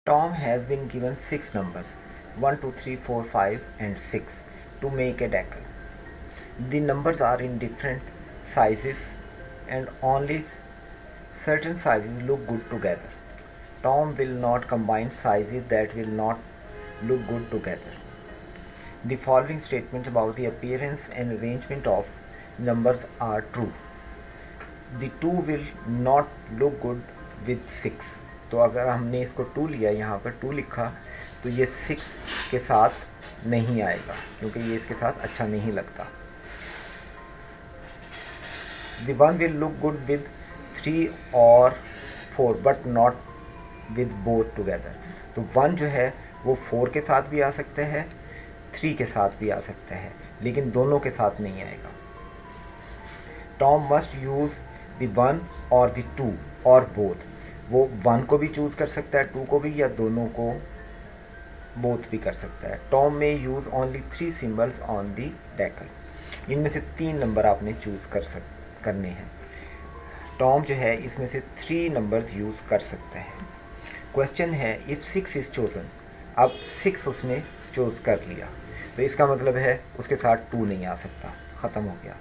Tom has been given 6 numbers 1, 2, 3, 4, 5 and 6 to make a decal. The numbers are in different sizes and only certain sizes look good together. Tom will not combine sizes that will not look good together. The following statements about the appearance and arrangement of numbers are true. The 2 will not look good with 6. तो अगर हमने इसको 2 लिया, यहाँ पर 2 लिखा, तो ये 6 के साथ नहीं आएगा क्योंकि ये इसके साथ अच्छा नहीं लगता. The 1 will look good with 3 or 4 but not with both together. तो 1 जो है वो 4 के साथ भी आ सकता है, 3 के साथ भी आ सकता है, लेकिन दोनों के साथ नहीं आएगा. Tom must use the 1 or the 2 or both. वो 1 को भी चूज़ कर सकता है, 2 को भी, या दोनों को बोथ भी कर सकता है. Tom may use only 3 symbols on the decal. इनमें से 3 नंबर आपने चूज़ करने हैं. Tom जो है इसमें से 3 नंबर्स यूज़ कर सकता है. क्वेश्चन है इफ़ 6 इज़ चोज़न. अब 6 उसने चूज़ कर लिया तो इसका मतलब है उसके साथ 2 नहीं आ सकता, ख़त्म हो गया.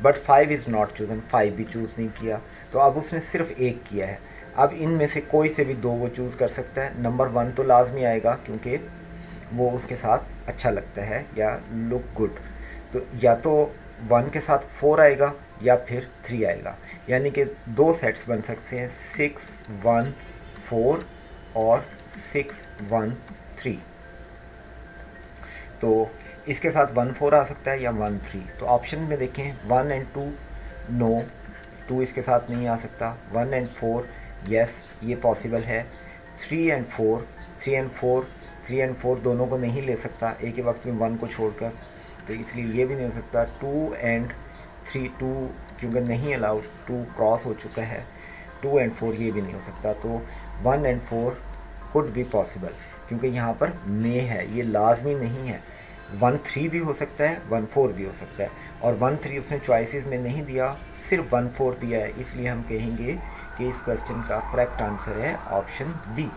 बट 5 इज़ नॉट चूज़न, 5 भी चूज़ नहीं किया, तो अब उसने सिर्फ 1 किया है. अब इनमें से कोई से भी 2 वो चूज़ कर सकता है. नंबर 1 तो लाजमी आएगा क्योंकि वो उसके साथ अच्छा लगता है या लुक गुड. तो या तो 1 के साथ 4 आएगा या फिर 3 आएगा, यानी कि 2 सेट्स बन सकते हैं 6, 1, 4 और 6, 1, 3. तो इसके साथ 1, 4 आ सकता है या 1, 3. तो ऑप्शन में देखें 1 and 2 नो, 2 इसके साथ नहीं आ सकता. 1 and 4 यस, ये पॉसिबल है. 3 and 4, 3 and 4 दोनों को नहीं ले सकता एक ही वक्त में 1 को छोड़कर, तो इसलिए ये भी नहीं हो सकता. 2 and 3, 2 क्योंकि नहीं अलाउड, 2 क्रॉस हो चुका है. 2 and 4 ये भी नहीं हो सकता. तो 1 and 4 कुड बी पॉसिबल क्योंकि यहाँ पर मे है, ये लाजमी नहीं है. 1, 3 भी हो सकता है, 1, 4 भी हो सकता है, और 1, 3 उसने चॉइसेस में नहीं दिया, सिर्फ 1, 4 दिया है. इसलिए हम कहेंगे कि इस क्वेश्चन का करेक्ट आंसर है ऑप्शन बी.